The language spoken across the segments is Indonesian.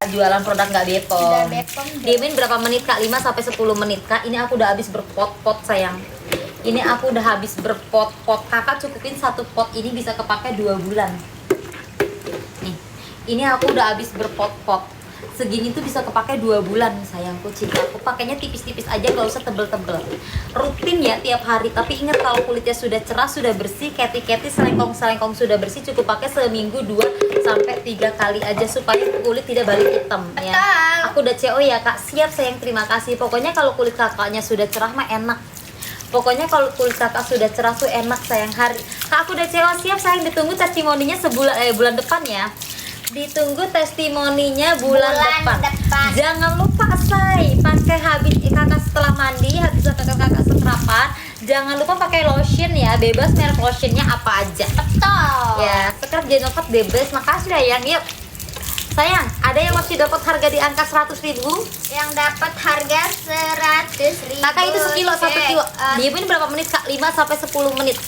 jualan produk nggak Bepom. Udah Bepom. Diemin berapa menit Kak? 5 sampai 10 menit Kak. Ini aku udah habis berpot-pot sayang. Ini aku udah habis berpot-pot. Kakak cukupin satu pot ini bisa kepake 2 bulan. Nih, ini aku udah habis berpot-pot. Segini tuh bisa kepake 2 bulan sayangku, cintaku. Pakainya tipis-tipis aja, gak usah tebel-tebel. Rutin ya tiap hari. Tapi ingat kalau kulitnya sudah cerah, sudah bersih, keti-keti, selengkong-selengkong sudah bersih, cukup pakai seminggu 2 sampai 3 kali aja supaya kulit tidak balik hitam ya. Aku udah CO ya Kak. Siap sayang, terima kasih. Pokoknya kalau kulit kakaknya sudah cerah mah enak. Pokoknya kalau kulit kakak sudah cerah tuh enak sayang. Kak aku udah CO, siap sayang. Ditunggu testimoninya bulan depan ya. Ditunggu testimoninya bulan depan. Jangan lupa say, pakai habis kakak setelah mandi, habis kakak skrapan, jangan lupa pakai lotion ya, bebas merek lotionnya apa aja. Betul. Ya, scrub Genopet bebas. Makasih sayang. Yuk. Sayang, ada yang masih dapat harga di angka 100.000? Yang dapat harga 100.000. Kakak itu sekilo, 1 kilo. Diemin berapa menit Kak? 5 sampai 10 menit.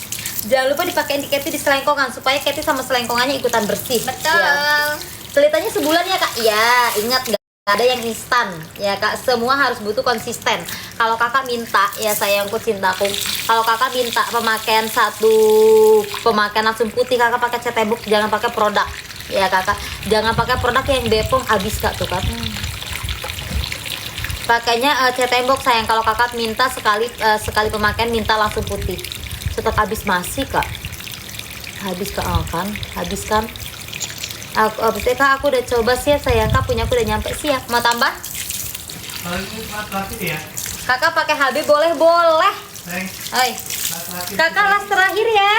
Jangan lupa dipakein di keti di selengkongan supaya keti sama selengkongannya ikutan bersih. Betul. Ya. Ceritanya sebulan ya Kak? Ya, ingat nggak ada yang instan ya Kak, semua harus butuh konsisten. Kalau kakak minta ya sayangku cintaku, kalau kakak minta pemakaian langsung putih, kakak pakai cetebuk, jangan pakai produk ya kakak, jangan pakai produk yang Bepom habis Kak tuh kan. Pakainya cetebok sayang. Kalau kakak minta sekali pemakaian minta langsung putih, tetap habis masih Kak, habis kan, habis kan. Abisnya Kak aku udah coba siap sayang Kak, punya aku udah nyampe siap. Mau tambah? Ya. Kakak pakai HB boleh. Hai. Kakak las terakhir ya.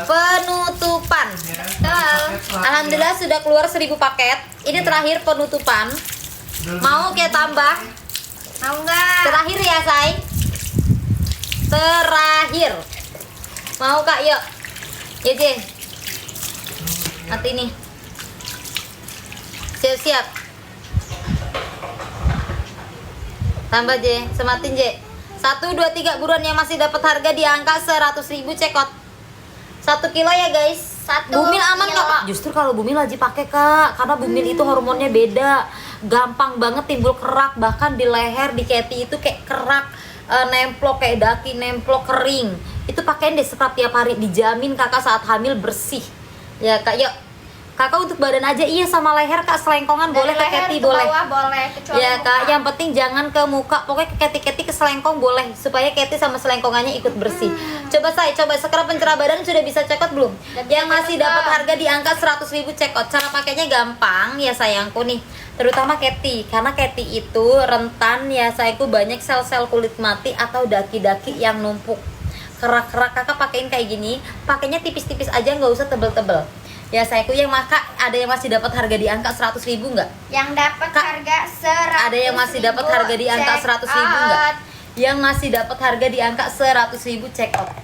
Penutupan. Alhamdulillah sudah keluar 1000 paket. Ini terakhir penutupan. Mau kayak tambah? Mau nggak? Terakhir ya say. Terakhir. Mau Kak yuk. Ya nanti nih. Siap-siap. Tambah J, sematin J. 1, 2, 3 buruan yang masih dapat harga di angka 100.000 cekot. 1 kilo ya guys. 1 Bumil aman kilo. Kak? Justru kalau Bumil wajib pakai Kak, karena Bumil itu hormonnya beda. Gampang banget timbul kerak, bahkan di leher, di keti itu kayak kerak, nemplok kayak daki, nemplok kering. Itu pakein deh scrub tiap hari, dijamin kakak saat hamil bersih. Ya Kak, yuk. Kakak untuk badan aja iya, sama leher Kak, selengkongan boleh, ke keti boleh. Bawah boleh, kecuali Ya muka. Kak, yang penting jangan ke muka, pokoknya ke keti-keti, ke selengkong boleh, supaya keti sama selengkongannya ikut bersih. Coba scrub pencerah badan sudah bisa cekot belum? Yang masih dapat harga di angka 100.000 cekot. Cara pakainya gampang ya sayangku nih, terutama keti, karena keti itu rentan ya sayangku, banyak sel-sel kulit mati atau daki-daki yang numpuk. Kerak-kerak kakak pakein kayak gini, pakainya tipis-tipis aja, nggak usah tebel-tebel. Ya sayangku, yang maka ada yang masih dapat harga di angka 100.000 nggak? Yang dapat Kak, harga 100.000. Ada yang masih dapat harga di angka 100.000 nggak? Yang masih dapat harga di angka 100.000 check out.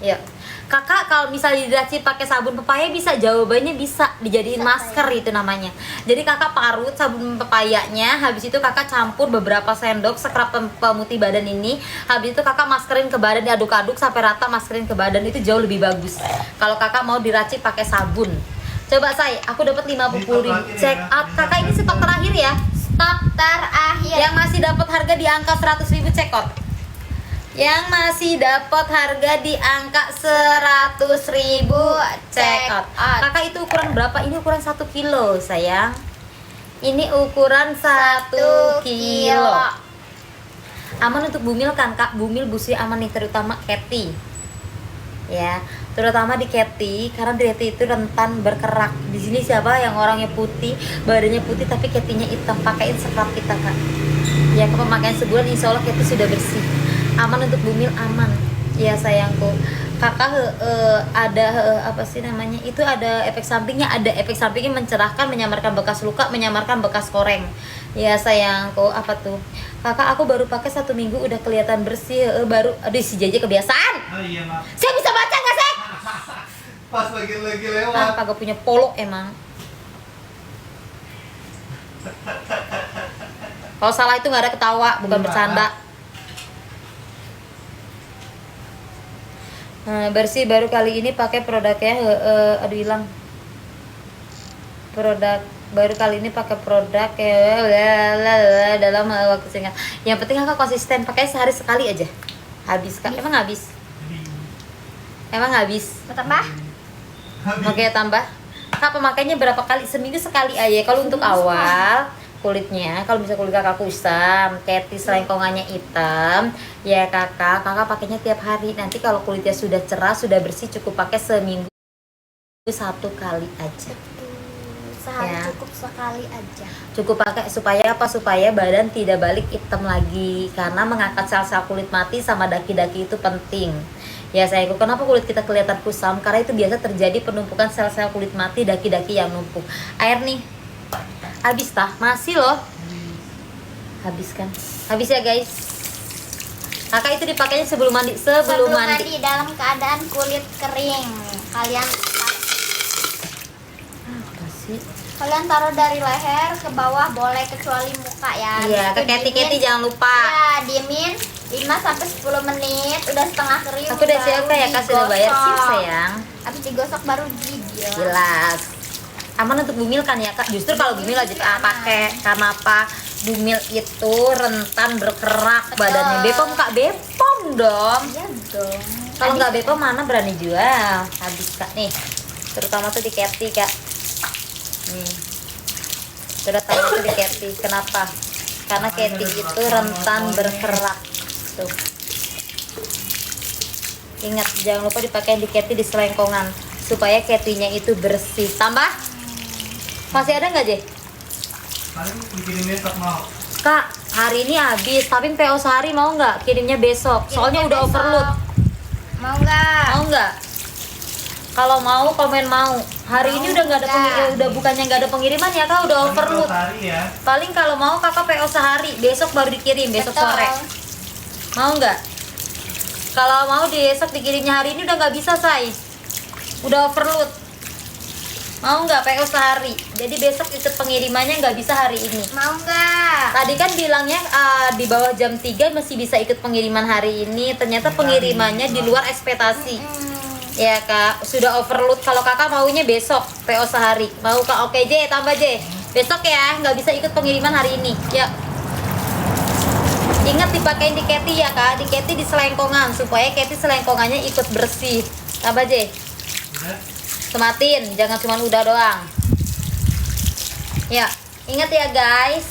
Yuk. Kakak kalau misalnya diracik pakai sabun pepaya bisa? Jawabannya bisa, dijadiin masker itu namanya. Jadi kakak parut sabun pepayanya, habis itu kakak campur beberapa sendok scrub pemutih badan ini, habis itu kakak maskerin ke badan, diaduk-aduk sampai rata, maskerin ke badan, itu jauh lebih bagus. Kalau kakak mau diracik pakai sabun. Coba aku dapat 50.000 check out. Kakak ini stok terakhir ya. Stok terakhir. Yang masih dapat harga di angka 100.000 check out. Yang masih dapat harga di angka 100.000 check out. Kakak itu ukuran berapa? Ini ukuran 1 kilo sayang. Ini ukuran 1 kilo. Aman untuk Bumil kan Kak? Bumil busi aman nih, terutama keti. Ya, terutama di keti, karena di keti itu rentan berkerak. Di sini siapa yang orangnya putih, badannya putih tapi ketinya hitam, pakaiin scrub kita Kak. Ya, ke pemakaian sebulan insya Allah keti sudah bersih. Aman untuk Bumil, aman ya sayangku. Kakak ada apa sih namanya, itu ada efek sampingnya, mencerahkan, menyamarkan bekas luka, menyamarkan bekas koreng ya sayangku. Apa tuh kakak, aku baru pakai 1 minggu udah kelihatan bersih, baru aduh si JJ kebiasaan. Oh iya Mak. Saya bisa baca nggak sih? Pas lagi lewat. Kagak punya polo emang. Kalau salah itu nggak ada ketawa, bukan bercanda. Bersih baru kali ini pakai produknya, aduh hilang produk baru kali ini pakai produk dalam waktu singkat. Yang penting kakak konsisten, pakai sehari sekali aja. Habis kak, emang habis? Emang habis? Mau tambah? Oke tambah. Kak pemakainya berapa kali? Seminggu sekali aja. Kalau untuk awal kulitnya, kalau misalnya kulit kakak kusam, keti selengkongannya hitam, ya kakak pakainya tiap hari. Nanti kalau kulitnya sudah cerah, sudah bersih, cukup pakai seminggu 1 kali aja. Sehari Ya. cukup sekali aja. Cukup pakai supaya apa? Supaya badan tidak balik hitam lagi. Karena mengangkat sel-sel kulit mati sama daki-daki itu penting. Ya sayangku, kenapa kulit kita kelihatan kusam? Karena itu biasa terjadi penumpukan sel-sel kulit mati, daki-daki yang numpuk. Air nih. Habis tah? Masih loh. Habis kan? Habis ya guys. Kakak itu dipakainya sebelum mandi. Sebelum mandi. Dalam keadaan kulit kering. Kalian Apa sih? Kalian taruh dari leher ke bawah boleh kecuali muka ya. Iya, Itu ke keti-keti diemin. jangan lupa. Ya, diemin 5-10 menit, udah setengah kering. Aku udah baru siap ya, Kak sudah bayar sih digosok. sayang. Habis digosok baru gigil. Jelas. Aman untuk bumil kan ya kak? Justru kalau bumil wajib pakai. Karena apa? Bumil itu rentan berkerak Betul. badannya. Bepom kak, bepom dong. Iya dong. Kalau nggak bepom mana berani jual? Habis kak nih. Terutama tuh di keti kak. Nih. Terutama tuh di keti. Kenapa? Karena keti itu rentan berkerak. Tuh. Ingat jangan lupa dipakai di keti di selengkongan supaya ketinya itu bersih. Tambah? Masih ada nggak Jeh? Paling dikirim besok mau. Kak, hari ini habis, tapi PO sehari mau nggak? Kirimnya besok. Soalnya udah Besok. overload. Mau nggak? Mau nggak? Kalau mau komen mau. Hari ini udah nggak ada udah bukannya nggak ada pengiriman ya kak, udah overload. Hari ya. Paling kalau mau kakak PO sehari, besok baru dikirim, besok Betul. sore. Mau nggak? Kalau mau besok dikirimnya hari ini udah nggak bisa say. Udah overload. Mau nggak PO sehari? Jadi besok ikut pengirimannya nggak bisa hari ini. Mau nggak? Tadi kan bilangnya di bawah jam 3 masih bisa ikut pengiriman hari ini. Ternyata pengirimannya di luar ekspektasi. Ya kak, sudah overload. Kalau kakak maunya besok PO sehari. Mau kak? Oke J, tambah J. Besok ya, nggak bisa ikut pengiriman hari ini. Ya. Ingat dipakein di keti ya kak. Di keti di selengkongan supaya keti selengkongannya ikut bersih. Tambah J. Udah. Sematin, jangan cuma udah doang. Ya, ingat ya guys.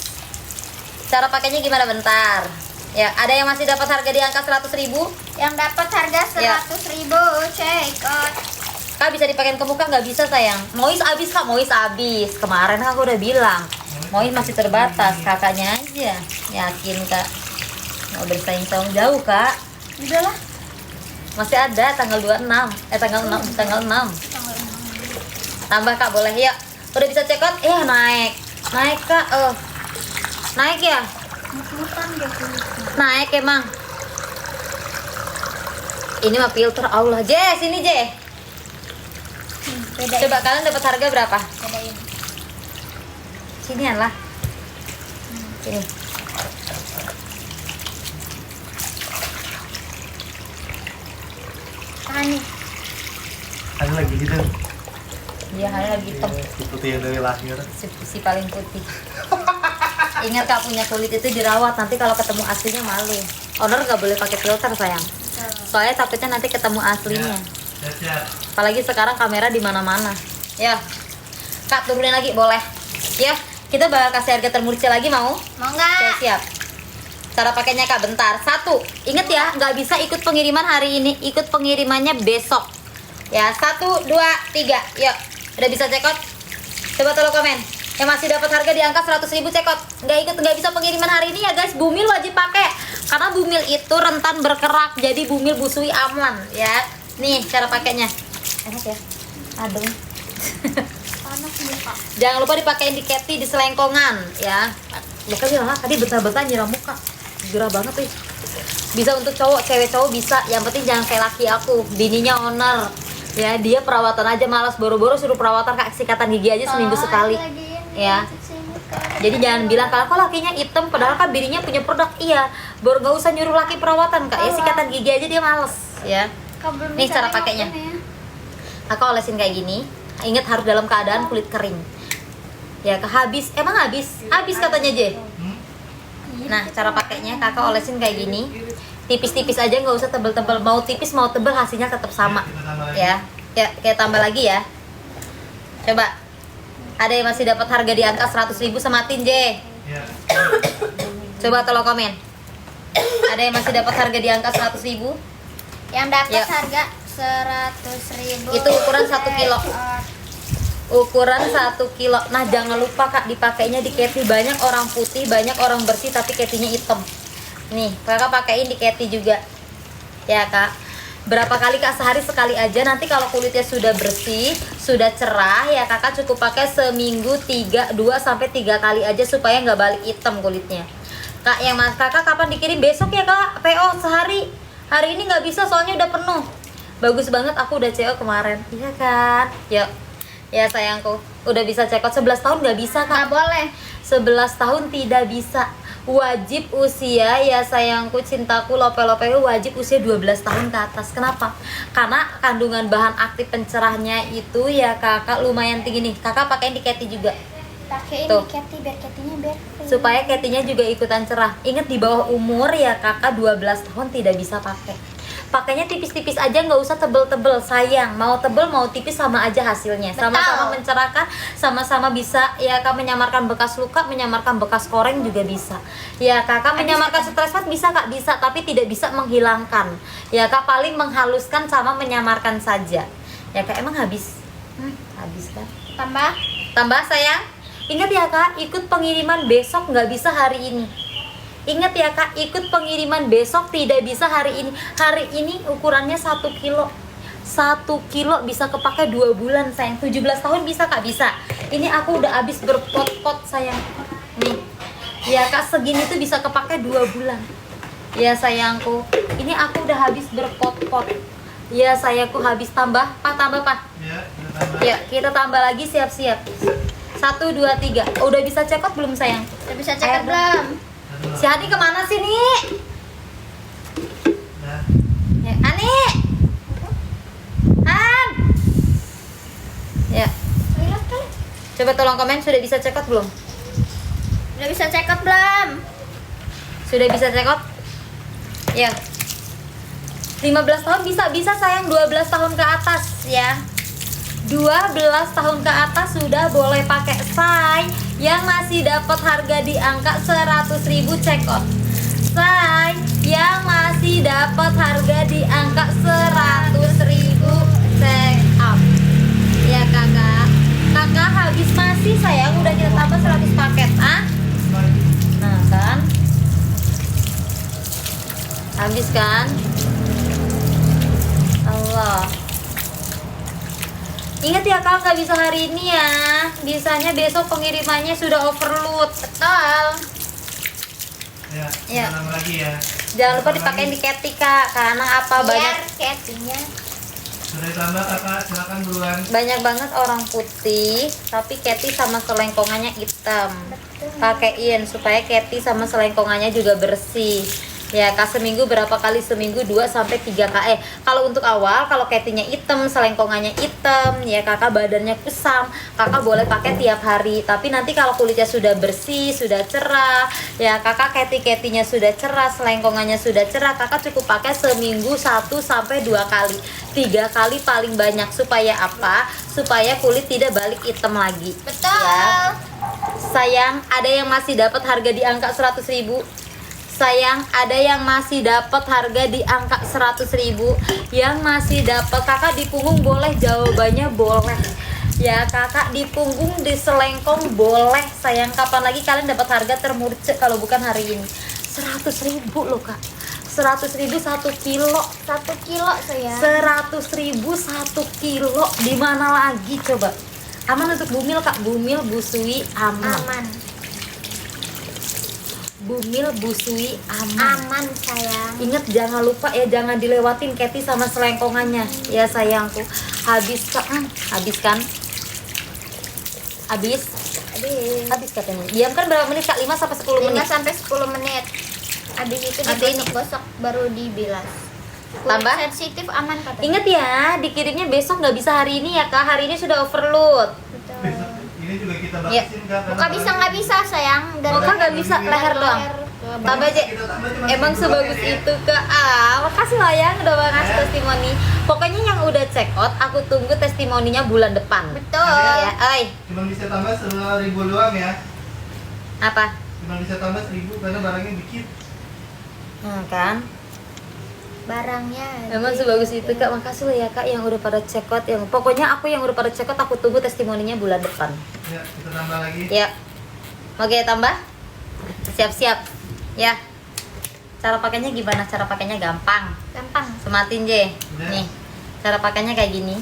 Cara pakainya gimana bentar. Ya, ada yang masih dapat harga di angka 100.000? Yang dapat harga Ya. 100.000 check out. Kak bisa dipakein ke muka nggak bisa sayang? Mois abis kak, Mois abis. Kemarin kan aku udah bilang, Mois masih terbatas, kakaknya aja. Yakin kak? Mau bersaing sama jauh kak? Udahlah. Masih ada tanggal 26, tanggal 6. Tambah kak boleh ya? Udah bisa check out? Naik kak, naik ya? Mut-mutan deh kulitnya. Naik emang. Ini mah filter Allah. Jeh, sini Jeh. Bedain. Coba kalian dapat harga berapa? Bedain. Sinian lah. Sini. Tahan nih. Ada lagi gitu. Dia hari lagi hitam. Ikuti yang dari lahir. Si paling putih. Ingat kak punya kulit itu dirawat. Nanti kalau ketemu aslinya malu. Owner nggak boleh pakai filter sayang. Soalnya takutnya nanti ketemu aslinya. Siap. Apalagi sekarang kamera di mana-mana. Ya. Kak turunin lagi boleh. Ya. Kita bakal kasih harga termurah lagi mau? Mau nggak? Siap. Cara pakainya kak bentar. 1, inget ya nggak bisa ikut pengiriman hari ini, ikut pengirimannya besok. Ya 1, 2, 3. Yuk, udah bisa check out? Coba tolong komen. Yang masih dapat harga di angka 100.000 check out. Nggak bisa pengiriman hari ini ya guys. Bumil wajib pakai. Karena bumil itu rentan berkerak. Jadi bumil busui aman ya. Nih cara pakainya. Enak ya. Adem. Panas nih kak. Jangan lupa dipakein di keti di selengkongan ya. Ya kan bilang tadi bentar-bentar nyiram muka. Gerah banget nih. Bisa untuk cowok, cewek cowok bisa. Yang penting jangan kayak laki aku, bininya owner. Ya, dia perawatan aja malas, boro-boro suruh perawatan kak sikatan gigi aja seminggu sekali. Ya. Jadi jangan bilang kalau kok lakinya hitam padahal kan bininya punya produk. Iya, baru nggak usah nyuruh laki perawatan kak. Ya sikatan gigi aja dia males ya. Nih cara pakainya. Aku olesin kayak gini. Ingat harus dalam keadaan kulit kering. Ya Kak, habis. Emang habis? Habis katanya J. Hmm? Nah, cara pakainya Kakak olesin kayak gini. Tipis-tipis aja, nggak usah tebel-tebel. Mau tipis mau tebel hasilnya tetap sama. Kita tambah lagi. Ya. Ya, kita tambah lagi ya. Coba. Ada yang masih dapat harga di angka 100.000 sematin J. Ya. Coba tolong komen. Ada yang masih dapat harga di angka 100.000? Yang dapat Ya. harga 100.000. Itu ukuran 1 kilo. Ukuran 1 kilo. Nah, jangan lupa Kak dipakainya di Cathy. Banyak orang putih, banyak orang bersih tapi Cathy-nya hitam. Nih, Kakak pakaiin di Cathy juga. Ya, Kak. Berapa kali Kak? Sehari sekali aja. Nanti kalau kulitnya sudah bersih, sudah cerah ya Kakak cukup pakai seminggu 2 sampai 3 kali aja supaya nggak balik hitam kulitnya. Kak, yang Mas Kakak kapan dikirim? Besok ya Kak. PO sehari. Hari ini nggak bisa soalnya udah penuh. Bagus banget, aku udah CO kemarin. Iya kan? Yuk. Ya sayangku, udah bisa check out. 11 tahun nggak bisa Nggak Kak. boleh. 11 tahun tidak bisa. Wajib usia, ya sayangku, cintaku, lope-lope, wajib usia 12 tahun ke atas. Kenapa? Karena kandungan bahan aktif pencerahnya itu ya Kakak lumayan tinggi nih. Kakak pakein di Cathy juga Pakein Tuh. di Cathy biar Cathy-nya bersih. supaya Cathy-nya juga ikutan cerah. Ingat di bawah umur ya Kakak 12 tahun tidak bisa pakai. Pakainya tipis-tipis aja, nggak usah tebel-tebel, sayang. Mau tebel mau tipis sama aja hasilnya. Sama-sama Betul. mencerahkan, sama-sama bisa ya Kak menyamarkan bekas luka, menyamarkan bekas koreng juga bisa. Ya Kakak menyamarkan stres fat bisa Kak, bisa, tapi tidak bisa menghilangkan. Ya Kak paling menghaluskan sama menyamarkan saja. Ya Kak emang habis. Habis kan? Tambah. Tambah sayang. Ingat ya Kak, ikut pengiriman besok nggak bisa hari ini. Ingat ya Kak, ikut pengiriman besok tidak bisa hari ini. Hari ini ukurannya 1 kilo. 1 kilo bisa kepakai 2 bulan sayang. 17 tahun bisa Kak? Bisa. Ini aku udah habis berpot-pot sayang. Nih. Ya Kak, segini tuh bisa kepakai 2 bulan. Ya sayangku, ini aku udah habis berpot-pot. Ya sayangku, habis. Tambah Pak, tambah Pak. Ya, kita tambah. Ya, kita tambah lagi, siap-siap. 1, 2, 3. Udah bisa check out belum sayang? Udah bisa cek Ayo, belum? Satu, Si Hani kemana sih nih? ya. Ya, Hani. Han. Ya, Lihat kali. coba tolong komen sudah bisa check out belum? Udah bisa cek belum? Sudah bisa check out? Ya. 15 tahun bisa sayang, 12 tahun ke atas ya. 12 tahun ke atas sudah boleh pakai. Say yang masih dapat harga di angka 100.000 check out. Say yang masih dapat harga di angka 100.000 check out. Ya Kakak. Kakak habis masih sayang, udah kita tambah 100 paket. Nah kan. Habis kan? Allah. Ingat ya Kak, nggak bisa hari ini ya. Bisanya besok pengirimannya sudah overload. Betul. Ya, Ya. kita tambah lagi ya. Jangan lupa Tambah dipakein lagi. di Cathy Kak. Karena apa? Biar Cathy-nya. Sudah ditambah Kakak, silakan duluan. Banyak banget orang putih, tapi Cathy sama selengkongannya hitam. Betul. Pakein supaya Cathy sama selengkongannya juga bersih. Ya Kak, seminggu berapa kali? Seminggu 2 sampai 3 kali. Kalau untuk awal, kalau Cathy-nya hitam, selengkongannya hitam, ya Kakak badannya kusam, Kakak boleh pakai tiap hari. Tapi nanti kalau kulitnya sudah bersih, sudah cerah, ya Kakak Cathy-nya sudah cerah, selengkongannya sudah cerah, Kakak cukup pakai seminggu 1 sampai 2 kali. 3 kali paling banyak. Supaya apa? Supaya kulit tidak balik hitam lagi. Betul. Ya. Sayang, ada yang masih dapat harga di angka 100.000. Sayang, ada yang masih dapat harga di angka 100.000. Yang masih dapat, Kakak di punggung boleh, jawabannya boleh. Ya Kakak di punggung, di selengkong boleh. Sayang, kapan lagi kalian dapat harga termurce kalau bukan hari ini? 100.000 loh Kak. 100.000 1 kilo. 1 kilo sayang. 100.000 1 kilo. Di mana lagi coba? Aman untuk Bumil Kak. Bumil busui aman. Aman. Bumil busui aman. Aman sayang. Ingat jangan lupa ya, jangan dilewatin Cathy sama selengkongannya. Ya sayangku. Habis Kak. Habis kan? Habis. Habis katanya. Diam kan berapa menit Kak? 5 sampai 10 5 menit. sampai 10 menit. Habis itu Nanti ini. digosok-gosok baru dibilas. Kulit Tambah. sensitif aman katanya. Ingat ya, dikirimnya besok nggak bisa hari ini ya Kak. Hari ini sudah overload. Betul. Besok, Ini juga kita Iya. batasin Kak. Muka bisa nggak bisa sayang. Muka nggak bisa, leher doang. Tambah aja. Kita tambah cuma Emang 1.000 doang sebagus ya. itu Kak. Makasih lah yang udah ngasih Ya. testimoni. Pokoknya yang udah check out, aku tunggu testimoninya bulan depan. Betul. Ya, oi. Cuma bisa tambah 1.000 doang ya. Apa? Cuma bisa tambah 1.000 karena barangnya dikit. Kan? Barangnya. Emang sebagus itu Kak. Makasih lah ya Kak yang udah pada check out. Yang pokoknya aku yang udah pada check out, aku tunggu testimoninya bulan depan. Ya, kita tambah lagi. Ya. Oke, tambah. Siap-siap. Ya. Cara pakainya gimana? Cara pakainya gampang. Gampang. Sematin J. Udah. Nih. Cara pakainya kayak gini.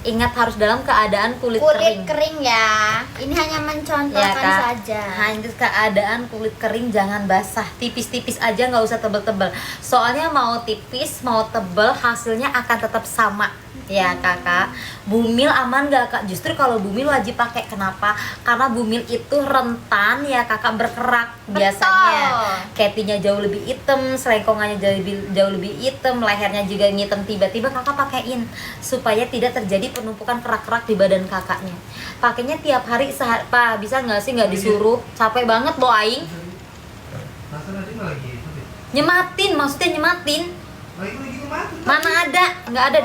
Ingat harus dalam keadaan kulit kering. Kulit kering ya. Ini hanya Ya, mencontohkan Kak. saja. Hanya keadaan kulit kering, jangan basah, tipis-tipis aja, nggak usah tebel-tebel. Soalnya mau tipis mau tebel hasilnya akan tetap sama. Ya Kakak, bumil aman gak Kak? Justru kalau bumil wajib pakai. Kenapa? Karena bumil itu rentan ya Kakak, berkerak biasanya. Ketinya jauh lebih hitam, selengkongannya jauh lebih hitam, lehernya juga hitam. Tiba-tiba Kakak pakaiin supaya tidak terjadi penumpukan kerak-kerak di badan Kakaknya. Pakainya tiap hari Pak, bisa nggak sih nggak disuruh? Capek banget loh aing. Masa nanti malah gitu deh. Nyematin, maksudnya nyematin. Lagi lagi mati. Mana ada? Nggak ada di